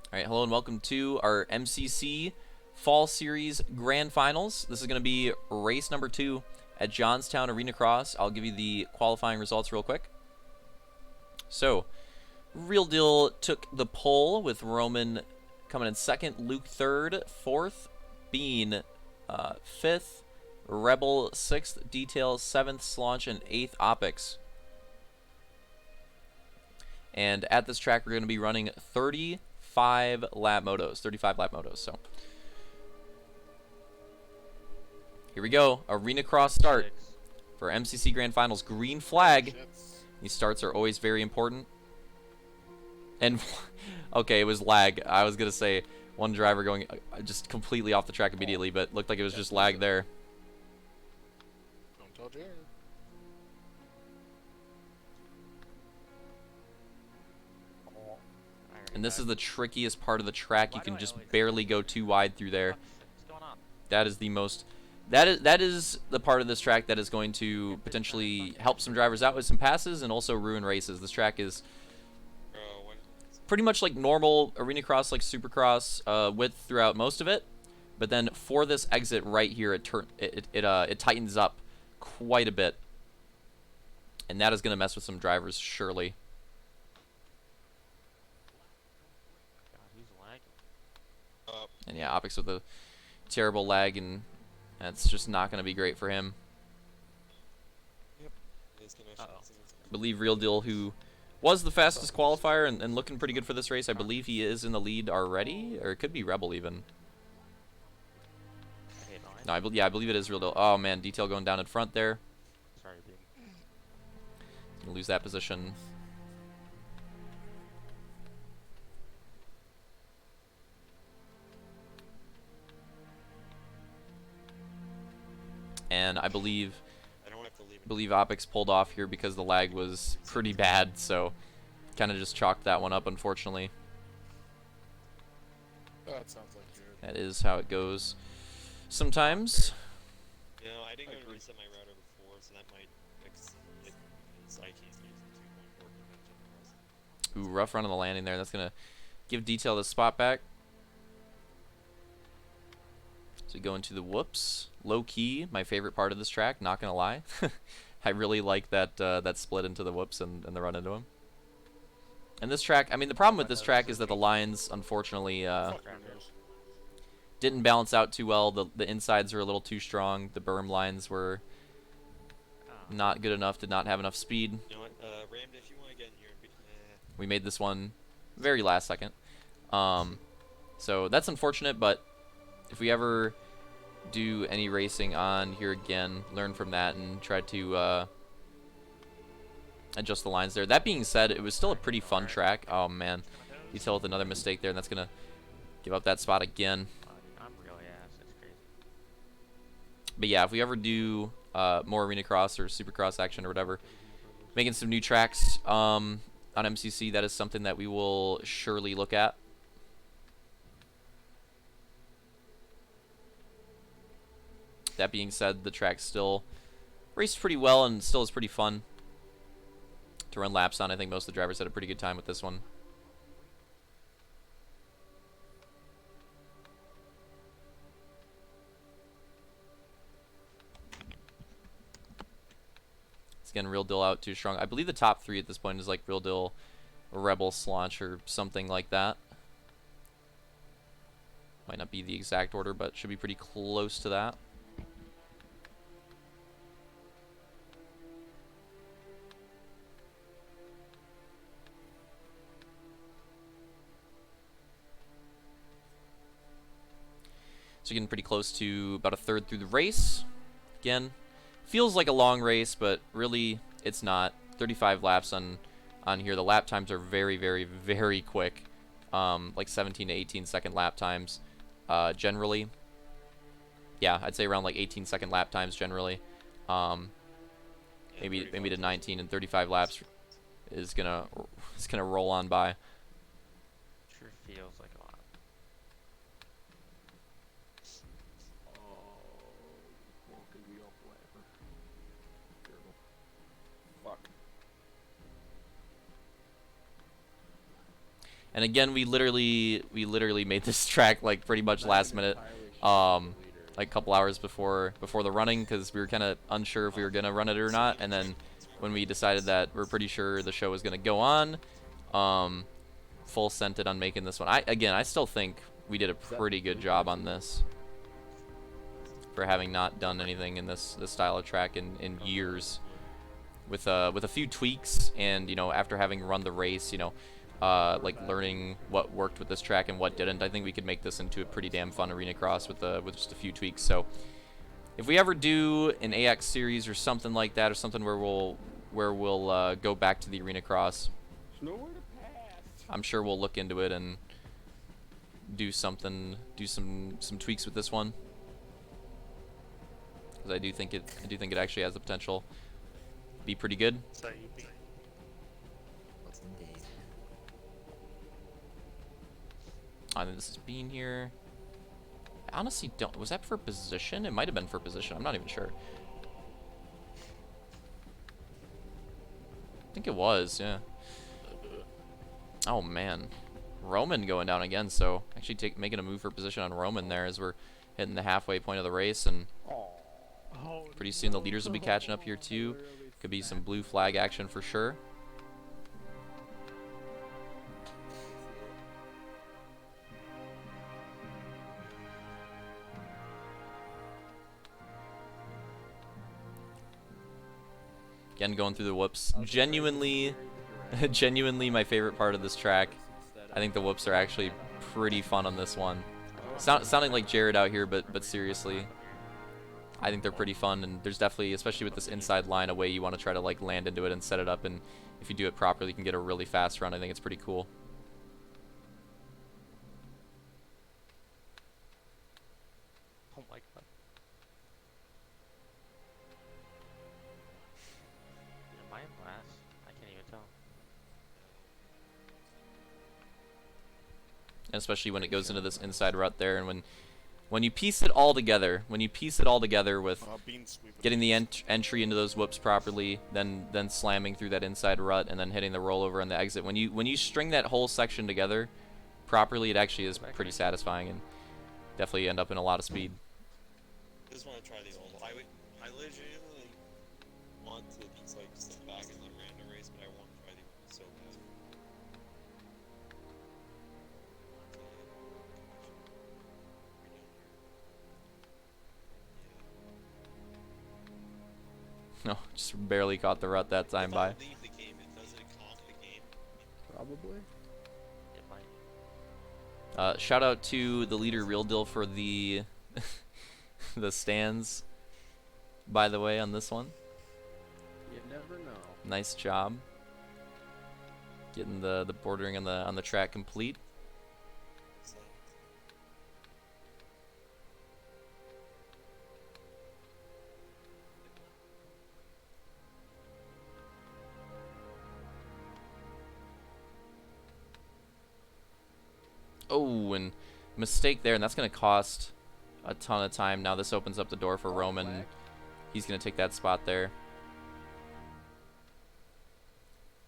All right, hello and welcome to our MCC Fall Series Grand Finals. This is going to be race number 2 at Johnstown Arena Cross. I'll give you the qualifying results real quick. So, Real Deal took the pole with Roman coming in second, Luke third, fourth, Bean fifth, Rebel sixth, Details seventh, Slaunch, and eighth, Opix. And at this track, we're going to be running 35 lap motos. So here we go. Arena Cross start for MCC Grand Finals. Green flag. These starts are always very important. And okay, it was lag. I was gonna say one driver going just completely off the track immediately, but looked like it was just lag there. Don't tell Jared. And this is the trickiest part of the track. You can just barely go too wide through there. That is the most. That is the part of this track that is going to potentially help some drivers out with some passes and also ruin races. This track is pretty much like normal arena cross, like supercross width throughout most of it, but then for this exit right here, it tightens up quite a bit, and that is going to mess with some drivers surely. And yeah, Opix with a terrible lag, and that's just not going to be great for him. Yep. I believe Real Deal, who was the fastest qualifier and looking pretty good for this race, I believe he is in the lead already, or it could be Rebel even. No, I believe it is Real Deal. Oh man, Detail going down in front there. Sorry, Bean. Gonna lose that position. And I believe Opix pulled off here because the lag was pretty bad, so kind of just chalked that one up, unfortunately. That sounds like Jared. That is how it goes sometimes. You know, I didn't go to reset my router before, so that might fix it. It's IT is using 2.4 Ooh, rough run on the landing there. That's going to give Detail the spot back. So we go into the whoops. Low key, my favorite part of this track, not going to lie. I really like that that split into the whoops and the run into him. And this track, I mean, the problem with this track is that the lines, unfortunately, didn't balance out too well. The insides were a little too strong. The berm lines were not good enough, did not have enough speed. You know what, Rammed, if you want to get in here and be... We made this one very last second. So that's unfortunate, but if we ever do any racing on here again, learn from that and try to adjust the lines there. That being said, it was still a pretty fun track. Oh man, Detail with another mistake there, and that's gonna give up that spot again. I'm really ass. That's crazy. But yeah, if we ever do more arena cross or supercross action or whatever, making some new tracks on MCC, that is something that we will surely look at. That being said, the track still raced pretty well and still is pretty fun to run laps on. I think most of the drivers had a pretty good time with this one. It's getting Real Deal out too strong. I believe the top 3 at this point is like Real Deal, Rebel, Slaunch, or something like that. Might not be the exact order, but should be pretty close to that. So getting pretty close to about a third through the race. Again, feels like a long race, but really it's not. 35 laps on here. The lap times are very, very, very quick. Like 17 to 18 second lap times generally. Yeah, I'd say around like 18-second lap times generally. Maybe to 19 and 35 laps is gonna roll on by. Sure feels like a lot. Fuck. And again, we literally made this track like pretty much last minute, like a couple hours before the running, because we were kind of unsure if we were gonna run it or not. And then when we decided that we're pretty sure the show was gonna go on, full sent it on making this one. I still think we did a pretty good job on this for having not done anything in this style of track in years. With a few tweaks, and after having run the race, like learning what worked with this track and what didn't, I think we could make this into a pretty damn fun arena cross with just a few tweaks. So if we ever do an AX series or something like that, or something where we'll go back to the arena cross, I'm sure we'll look into it and do some tweaks with this one, because I do think it actually has the potential to be pretty good. I think this is Bean here. I honestly don't. Was that for position? It might have been for position. I'm not even sure. I think it was, yeah. Oh man, Roman going down again. So actually making a move for position on Roman there as we're hitting the halfway point of the race, and pretty soon the leaders will be catching up here too. Could be some blue flag action for sure. Again, going through the whoops. Genuinely my favorite part of this track. I think the whoops are actually pretty fun on this one. Sounding like Jared out here, but seriously, I think they're pretty fun, and there's definitely, especially with this inside line, a way you want to try to like land into it and set it up, and if you do it properly, you can get a really fast run. I think it's pretty cool. Oh my god. Am I in last? I can't even tell. And especially when it goes into this inside rut there, and when you piece it all together, with getting the entry into those whoops properly, then slamming through that inside rut, and then hitting the rollover on the exit. When you string that whole section together properly, it actually is pretty satisfying, and definitely end up in a lot of speed. I just want to try the old. I legitimately want to just like step back and let random race, but I want to try the old so bad. No, just barely caught the rut that time by. If I leave the game, does it comp the game? Probably. It might. Shout out to the leader Real Deal for the the stands, by the way, on this one. You never know. Nice job getting the bordering on the track complete. So, Oh, and mistake there, and that's going to cost a ton of time. Now this opens up the door for Roman. He's going to take that spot there.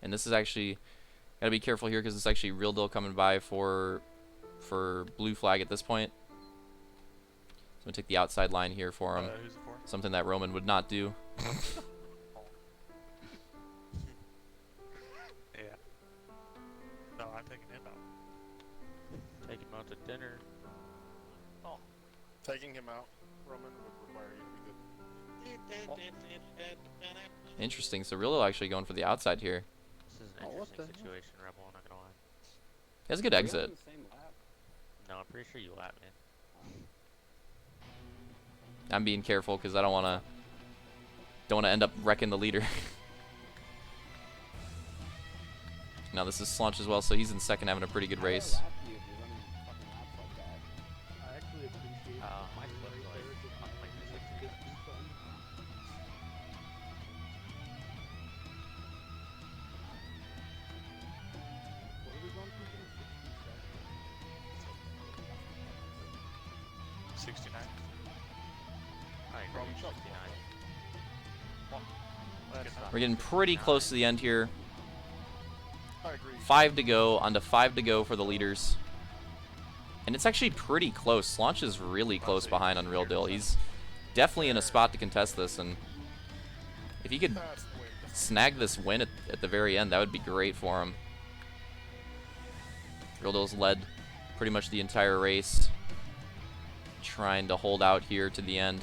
And this is actually, got to be careful here because it's actually Real Deal coming by for blue flag at this point. So I'm going to take the outside line here for him. Who's it for? Something that Roman would not do. Yeah. No, I'm taking him out. Take him out to dinner. Oh. Taking him out, Roman, would require you to be good. Interesting. So Real Deal actually going for the outside here. This is an Oh, what interesting the hell? situation, Rebel, I'm not gonna lie. He has a good Are we on exit. the same lap? No, I'm pretty sure you lap, man. I'm being careful because I don't want to end up wrecking the leader. Now this is Slunch as well, so he's in second, having a pretty good race. I'll lap you if you're running fucking laps like that. I actually appreciate My foot was on like the 60. What are we going for? 69. I agree, Roman, shut 69. Well, that's not. We're getting pretty close to the end here. Oh, agree. 5 to go, onto 5 to go for the leaders. And it's actually pretty close. Slaunch is really close behind on Real Deal. He's definitely in a spot to contest this, and if he could Fast win. snag this win at the very end, that would be great for him. Real Deal's led pretty much the entire race, trying to hold out here to the end.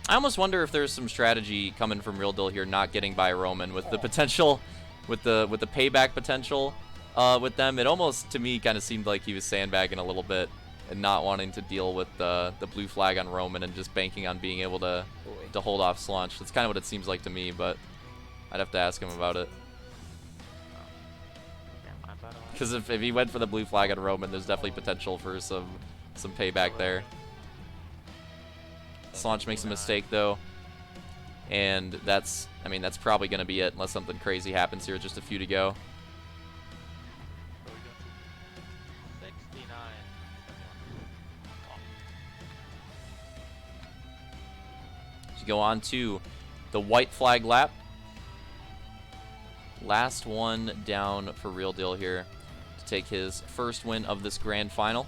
I almost wonder if there's some strategy coming from Real Deal here, not getting by Roman with the potential, with the payback potential with them. It almost, to me, kind of seemed like he was sandbagging a little bit and not wanting to deal with the blue flag on Roman and just banking on being able to hold off Slaunch. That's kind of what it seems like to me, but I'd have to ask him about it. Yeah, my bad. Because if he went for the blue flag on Roman, there's definitely potential for some payback there. Slaunch makes a mistake though, and that's probably going to be it unless something crazy happens here. Just a few to go. 69. To go on to the white flag lap. Last one down for Real Deal here to take his first win of this grand final.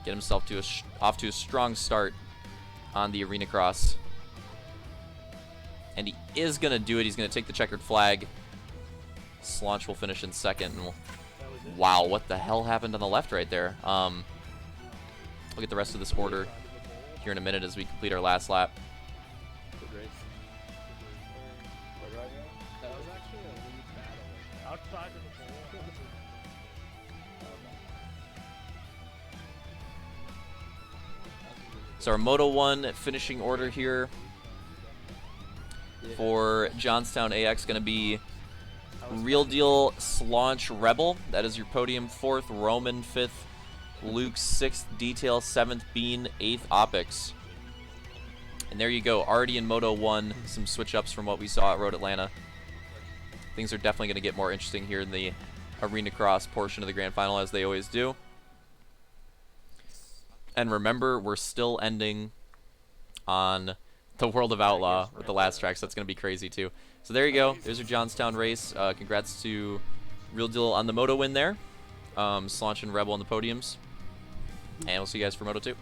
Get himself to off to a strong start on the arena cross. And he is going to do it. He's going to take the checkered flag. Slaunch will finish in second. And wow, what the hell happened on the left right there? We'll get the rest of this order here in a minute as we complete our last lap. Good race. That was actually a lead battle. Outside of the pole. So our Moto 1 finishing order here for Johnstown AX going to be Real Deal, Slaunch, Rebel. That is your podium. 4th, Roman. 5th, Luke. 6th, Detail. 7th, Bean. 8th, Opix. And there you go. Already in Moto 1, some switch-ups from what we saw at Road Atlanta. Things are definitely going to get more interesting here in the arena cross portion of the grand final, as they always do. And remember, we're still ending on the World of Outlaw with the last track, so that's going to be crazy too. So there you go. There's your Johnstown race. Congrats to Real Deal on the Moto win there. Slaunch and Rebel on the podiums. And we'll see you guys for Moto 2.